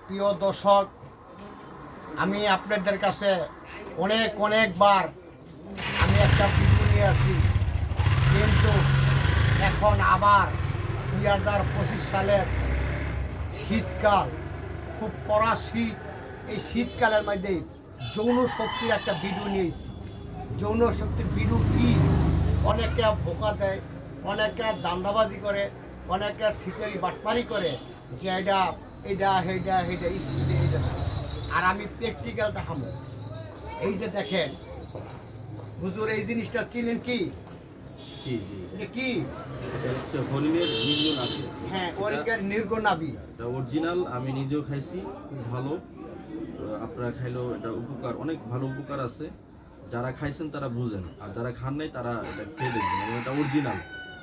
প্রিয় দর্শক, আমি আপনাদের কাছে অনেকবার আমি একটা ভিডিও নিয়ে আসছি, কিন্তু এখন আবার 2025 সালের শীতকাল, খুব কড়া শীত। এই শীতকালের মধ্যে যৌন শক্তির একটা ভিডিও নিয়েছি। যৌন শক্তির ভিডিও কি? অনেকে ভোকা দেয়, অনেকে দান্দাবাজি করে, অনেকে শীতেরই বাটপারি করে যে এটা স্পিডে এইটা। আর আমি প্র্যাকটিক্যাল দেখাবো। এই যে দেখেন হুজুর, এই জিনিসটা চিনেন কি? জি জি, এটা কি? এটা হচ্ছে হরিণের নির্গনাভি। হ্যাঁ, হরিণের নির্গনাভি। এটা অরিজিনাল, আমি নিজেও খাইছি, খুব ভালো। আপনারা খাইলেও এটা উপকার, অনেক ভালো উপকার আছে। যারা খাইছেন তারা বুঝেন, আর যারা খান নাই তারা এটা খেয়ে দেখবেন। এবং এটা অরিজিনাল।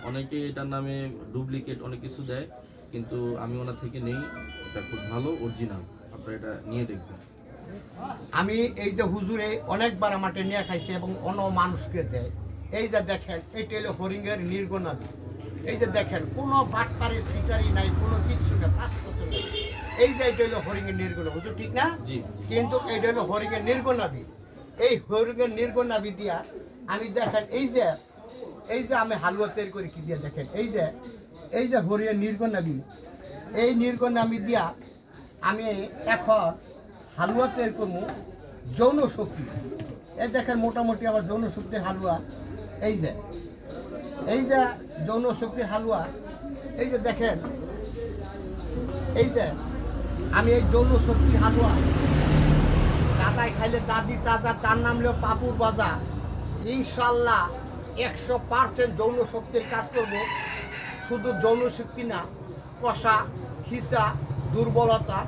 অনেকে এটার নামে ডুপ্লিকেট অনেক কিছু দেয়, কিন্তু আমি ওনার থেকে নেই। এটা খুব ভালো, অরিজিনাল। আপনারা এটা নিয়ে দেখবেন। আমি এই যে হুজুরে অনেকবার আমাকে নিয়ে খাইছে এবং অন্য মানুষকে দেয়। এই যে দেখেন, এটা হলো হরিণের নির্গনাভি। এই যে দেখেন, কোনো বাটপারি সিটারি নাই, কোনো কিচ্ছু নেই, পাঁচপত্র নেই। এই যে এটা হলো হরিণের নির্গনাভি, হুজুর ঠিক না? জি। কিন্তু এটা হলো হরিণের নির্গনাভি। এই হরিণের নির্গনাভি দিয়া আমি দেখেন, এই যে আমি হালুয়া তৈরি করি কি দিয়ে দেখেন, এই যে হরিণের নির্গনাভি, এই নির্গনাভি দিয়া আমি এখন হালুয়া তৈরি করবো যৌন শক্তি। এই দেখেন মোটামুটি আমার যৌন শক্তির হালুয়া। এই যে যৌন শক্তির হালুয়া। এই যে দেখেন, এই যে আমি এই যৌন শক্তির হালুয়া, দাদাই খাইলে দাদি তাজা, তার নাম হলো পাপুর বাজা। ইনশাল্লাহ 100% যৌন শক্তির কাজ করব। শুধু যৌন শক্তি না, কষা, খিসা, দুর্বলতা,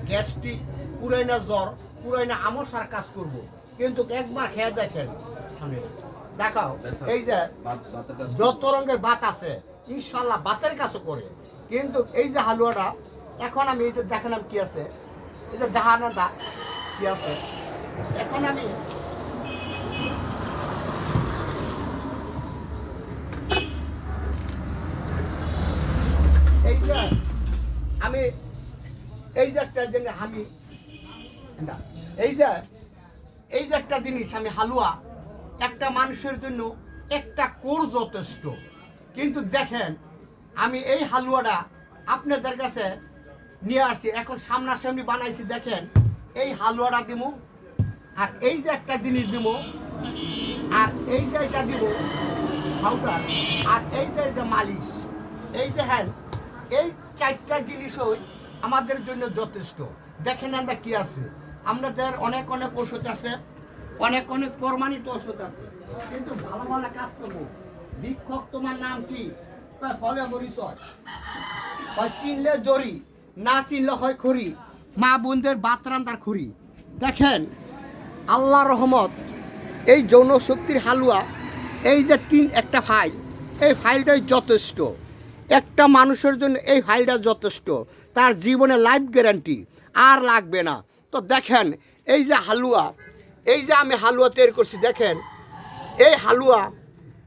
গ্যাস্ট্রিক, পুরাইনা জ্বর, পুরাইনা আমসার কাজ করব। কিন্তু একবার খেয়ে দেখেন, সামনে দেখাও। এই যে যত রঙের বাত আছে, ইনশাল্লাহ বাতের কাজও করে। কিন্তু এই যে হালুয়াটা এখন আমি এই যে দেখালাম কি আছে, এই যে ডাহানাটা কি আছে, এখন আমি এই যে একটা জিনিস এই যে একটা জিনিস আমি হালুয়া, একটা মানুষের জন্য একটা কোর যথেষ্ট। কিন্তু দেখেন, আমি এই হালুয়াটা আপনাদের কাছে নিয়ে আসছি, এখন সামনাসামনি বানাইছি। দেখেন, এই হালুয়াটা দিব, আর এই যে একটা জিনিস দিব, আর এই যে এটা দিব পাউডার, আর এই যে এটা মালিশ। এই যে হ্যাঁ, এই চারটা জিনিসই আমাদের জন্য যথেষ্ট। দেখেন আমরা কি আছে, আমাদের অনেক ওষুধ আছে, অনেক প্রমাণিত ওষুধ আছে, কিন্তু ভালো ভালো কাজ করবো। ভিক্ষক তোমার নাম কি? ফলে পরিচয় হয়, চিনলে জরি, না চিনলে হয় খড়ি, মা বোনদের বাতরান তার খড়ি। দেখেন আল্লাহ রহমত, এই যৌন শক্তির হালুয়া, এই যে একটা ফাইল, এই ফাইলটাই যথেষ্ট। একটা মানুষের জন্য এই ফাইলটা যথেষ্ট, তার জীবনে লাইফ গ্যারান্টি, আর লাগবে না। তো দেখেন, এই যে হালুয়া, এই যে আমি হালুয়া তৈরি করছি, দেখেন এই হালুয়া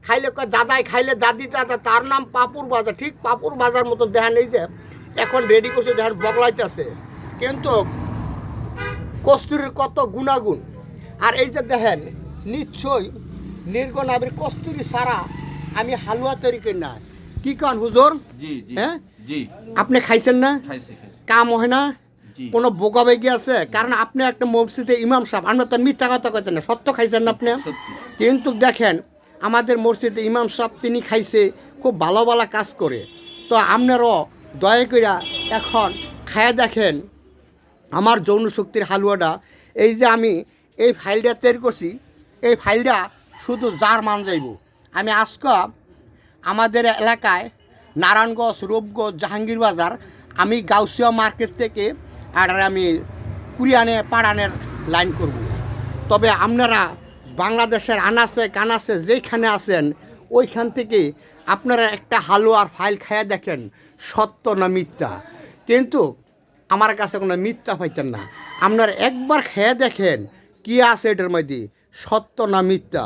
খাইলে দাদাই খাইলে দাদি দাদা, তার নাম পাপুর বাজার। ঠিক পাপুর বাজার মতো দেখেন, এই যে এখন রেডি করছে, দেখেন বগলাইতেছে, কিন্তু কস্তুরির কত গুণাগুণ। আর এই যে দেখেন, নিশ্চয়ই নির্গনাভির কস্তুরি ছাড়া আমি হালুয়া তৈরি করি না। কি কন হুজুর? জি জি, হ্যাঁ জি। আপনি খাইছেন না? খাইছি। কাম হয় না, জি। কোনো বোকা বেগি আছে? কারণ আপনি একটা মসজিদে ইমাম সাহেব, আমরা তো মিথ্যা কথা কইতেন না, সত্য খাইছেন না আপনি। সত্যি। কিন্তু দেখেন, আমাদের মসজিদে ইমাম সাহেব তিনি খাইছে, খুব ভালো ভালো কাজ করে। তো আপনারও দয়া কইরা এখন খায়া দেখেন আমার যৌন শক্তির হালুয়াটা। এই যে আমি এই ফাইলটা তৈরি করছি, এই ফাইলটা শুধু যার মান যাইব। আমি আজকে আমাদের এলাকায় নারায়ণগঞ্জ, রূপগঞ্জ, জাহাঙ্গীর বাজার, আমি গাউসিয়া মার্কেট থেকে আর আমি কুরিয়ানে পাড়ানের লাইন করব। তবে আপনারা বাংলাদেশের আনাচে কানাচে যেখানে আছেন, ওইখান থেকে আপনারা একটা হালুয়ার ফাইল খাইয়া দেখেন সত্য না মিথ্যা। কিন্তু আমার কাছে কোনো মিথ্যা পাইতেন না, আপনারা একবার খেয়ে দেখেন কি আছে এটার মধ্যে, সত্য না মিথ্যা।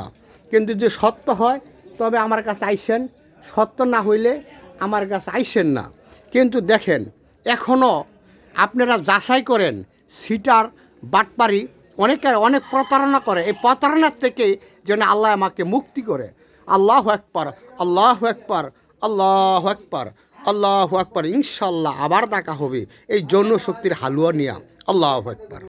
কিন্তু যে সত্য হয় তবে আমার কাছে আইসেন, সত্য না হইলে আমার কাছে আইসেন না। কিন্তু দেখেন, এখনও আপনারা যাচাই করেন, সিটার বাটপারি অনেক প্রতারণা করে। এই প্রতারণার থেকে যেন আল্লাহ আমাকে মুক্তি করে। আল্লাহু আকবার, আল্লাহু আকবার, আল্লাহু আকবার, আল্লাহু আকবার। ইনশাল্লাহ আবার দেখা হবে এই যৌন শক্তির হালুয়া নিয়ে। আল্লাহু আকবার।